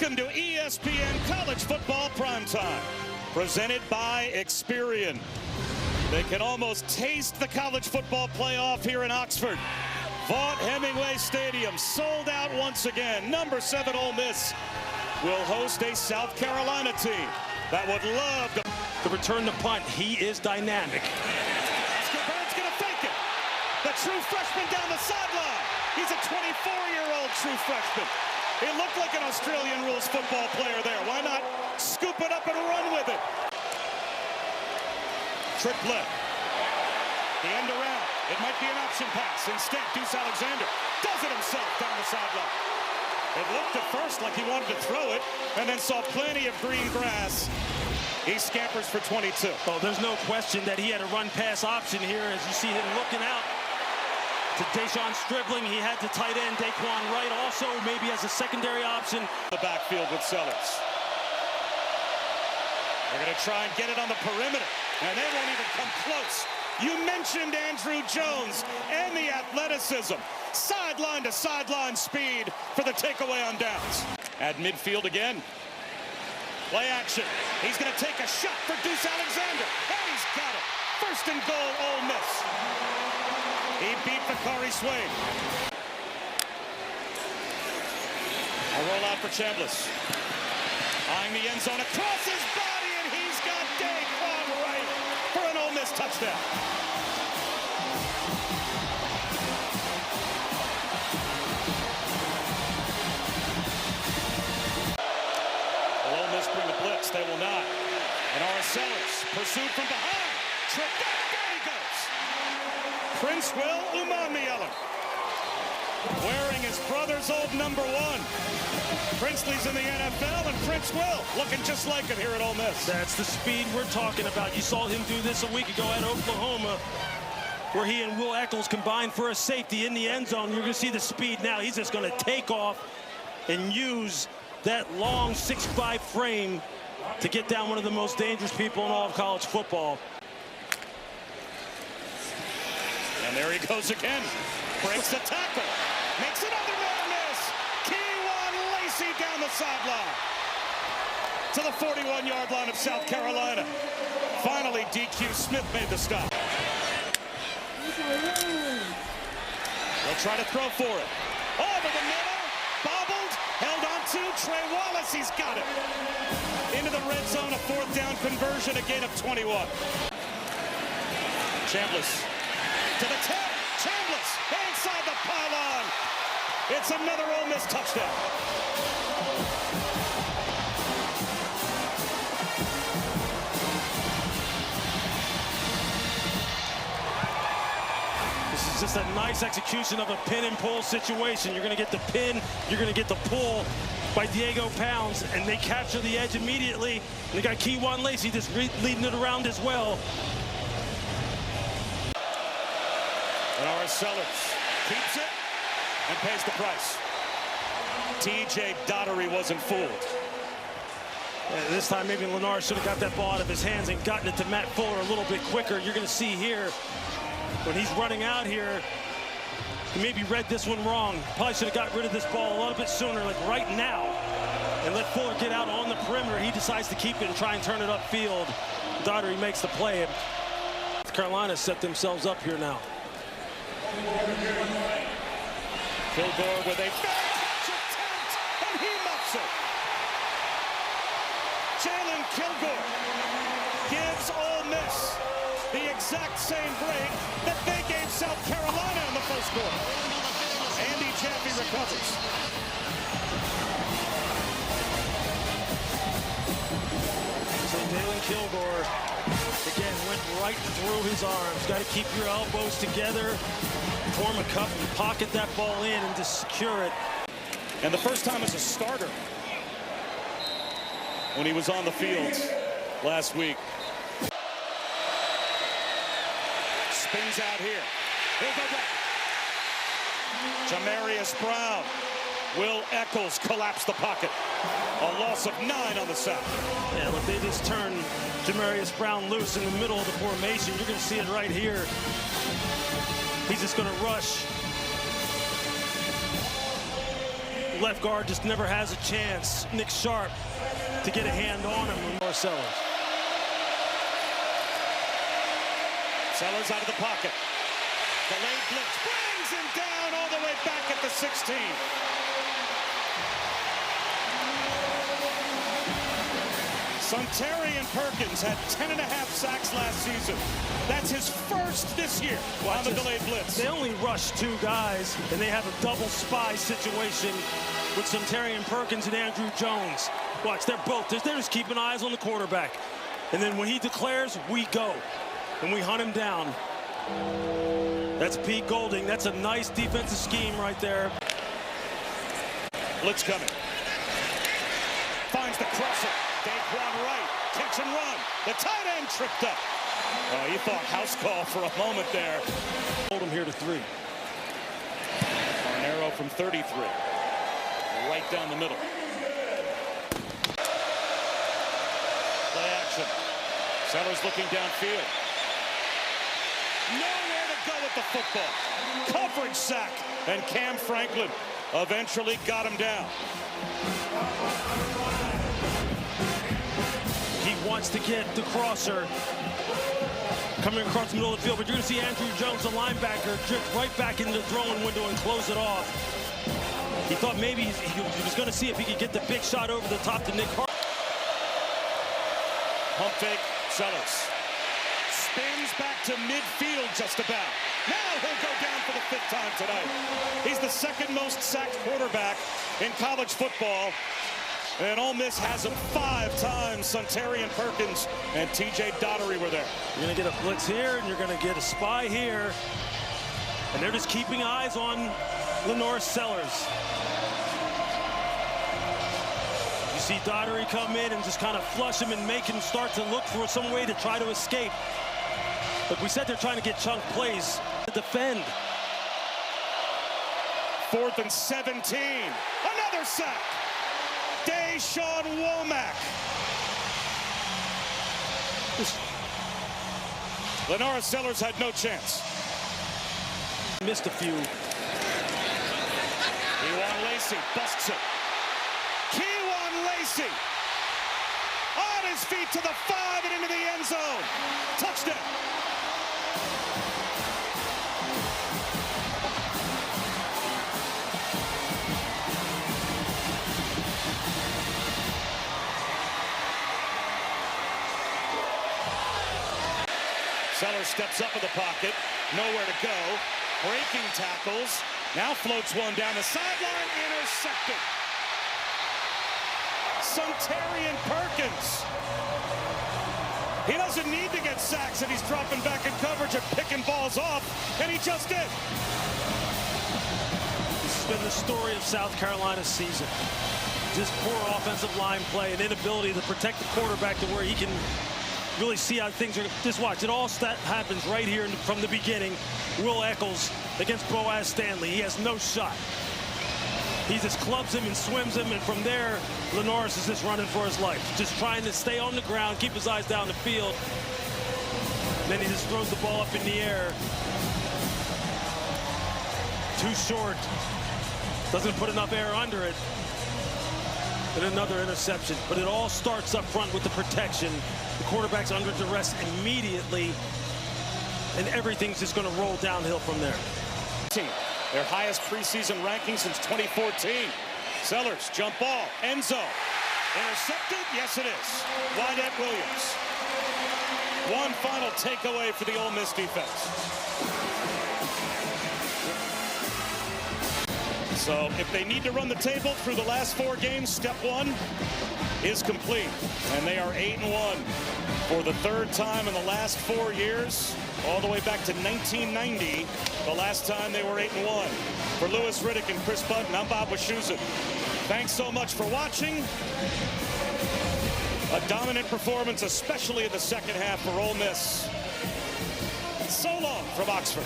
Welcome to ESPN College Football Primetime, presented by Experian. They can almost taste the college football playoff here in Oxford. Vaught Hemingway Stadium sold out once again. Number 7 Ole Miss will host a South Carolina team that would love to return the punt. He is dynamic. Oscar Bird's going to fake it. The true freshman down the sideline. He's a 24-year-old true freshman. He looked like an Australian rules football player there. Why not scoop it up and run with it? Triplet. The end around. It might be an option pass. Instead, Deuce Alexander does it himself down the sideline. It looked at first like he wanted to throw it, and then saw plenty of green grass. He scampers for 22. Oh, there's no question that he had a run-pass option here as you see him looking out to Deshaun Stribling. He had the tight end, Daquan Wright, also maybe as a secondary option. The backfield with Sellers. They're going to try and get it on the perimeter, and they won't even come close. You mentioned Andrew Jones and the athleticism. Sideline to sideline speed for the takeaway on downs. At midfield again. Play action. He's going to take a shot for Deuce Alexander. And he's got it. First and goal, Ole Miss. He beat Bakari Swain. A rollout for Chambliss. Eyeing the end zone across his body, and he's got Daquan Wright for an Ole Miss touchdown. Will Ole Miss bring the blitz? They will not. And Sellers pursued from behind. Tripped up. There he goes. Prince Will Umamiela, wearing his brother's old number 1. Princely's in the NFL, and Prince Will looking just like him here at Ole Miss. That's the speed we're talking about. You saw him do this a week ago at Oklahoma, where he and Will Eccles combined for a safety in the end zone. You're going to see the speed now. He's just going to take off and use that long 6'5" frame to get down one of the most dangerous people in all of college football. And there he goes again. Breaks the tackle. Makes another man miss. Kewan Lacey down the sideline to the 41-yard line of South Carolina. Finally, DQ Smith made the stop. They'll try to throw for it. Over the middle. Bobbled. Held on to Trey Wallace. He's got it. Into the red zone. A 4th down conversion. A gain of 21. Chambliss. To the 10, Chambliss inside the pylon. It's another Ole Miss touchdown. This is just a nice execution of a pin and pull situation. You're going to get the pin, you're going to get the pull by Diego Pounds, and they capture the edge immediately. And they got Kewan Lacey just leading it around as well. And Sellers keeps it and pays the price. TJ Dottery wasn't fooled. This time maybe Lennar should have got that ball out of his hands and gotten it to Matt Fuller a little bit quicker. You're going to see here when he's running out here, he maybe read this one wrong. Probably should have got rid of this ball a little bit sooner, like right now, and let Fuller get out on the perimeter. He decides to keep it and try and turn it upfield. Dottery makes the play. North Carolina set themselves up here now. Kilgore with a fair catch attempt, and he muffs it. Jalen Kilgore gives Ole Miss the exact same break that they gave South Carolina in the first quarter. Andy Jaffe recovers. So Jalen Kilgore, again, went right through his arms. Got to keep your elbows together, form a cup, and pocket that ball in and just secure it. And the first time as a starter when he was on the field last week. Spins out here. He'll go back. Jamarius Brown. Will Eccles collapse the pocket. A loss of 9 on the sack. Yeah, look, they just turned Jamarius Brown loose in the middle of the formation. You're going to see it right here. He's just going to rush left guard just never has a chance. Nick Sharp to get a hand on him. Sellers. Sellers out of the pocket. Delayed blitz brings him down all the way back at the 16. Sontarian Perkins had 10.5 sacks last season. That's his first this year on the delayed blitz. They only rush 2 guys, and they have a double spy situation with Sontarian Perkins and Andrew Jones. Watch, they're just keeping eyes on the quarterback. And then when he declares, we go. And we hunt him down. That's Pete Golding. That's a nice defensive scheme right there. Blitz coming. Finds the crosser. Daquan Wright. Catch and run. The tight end tripped up. Oh, he thought house call for a moment there. Hold him here to 3. Arnero from 33. Right down the middle. Play action. Sellers looking downfield. Nowhere to go with the football. Coverage sack. And Cam Franklin eventually got him down. He wants to get the crosser coming across the middle of the field, but you're going to see Andrew Jones, the linebacker, drift right back into the throwing window and close it off. He thought maybe he was going to see if he could get the big shot over the top to Nick Hart. Pump fake, Sellers. Spins back to midfield just about. Now he'll go down for the 5th time tonight. He's the 2nd most sacked quarterback in college football. And Ole Miss has him 5 times. Sontarian Perkins and T.J. Daugherty were there. You're going to get a blitz here, and you're going to get a spy here. And they're just keeping eyes on Lenore Sellers. You see Daugherty come in and just kind of flush him and make him start to look for some way to try to escape. Like we said, they're trying to get chunk plays to defend. 4th and 17. Another sack. Deshaun Womack. Lenore Sellers had no chance. Missed a few. Kewan Lacey busts it. Kewan Lacey on his feet to the 5 and into the end zone. Touchdown. Sellers steps up in the pocket, nowhere to go. Breaking tackles, now floats one down the sideline, intercepted. Sontarian Perkins. He doesn't need to get sacks if he's dropping back in coverage and picking balls off, and he just did. This has been the story of South Carolina's season. Just poor offensive line play and inability to protect the quarterback to where he can really see how things are. Just watch, it all happens right here from the beginning. Will Eccles against Boaz Stanley. He has no shot. He just clubs him and swims him, and from there, Lenoris is just running for his life. Just trying to stay on the ground, keep his eyes down the field. Then he just throws the ball up in the air. Too short. Doesn't put enough air under it. And another interception. But it all starts up front with the protection. The quarterback's under duress immediately, and everything's just going to roll downhill from there. Their highest preseason ranking since 2014. Sellers, jump ball, end zone. Intercepted? Yes, it is. Wydett Williams. One final takeaway for the Ole Miss defense. So if they need to run the table through the last 4 games, step 1 is complete. And they are 8-1 for the 3rd time in the last 4 years, all the way back to 1990, the last time they were 8-1. For Louis Riddick and Chris Button, I'm Bob Wischusen. Thanks so much for watching. A dominant performance, especially in the second half for Ole Miss. So long from Oxford.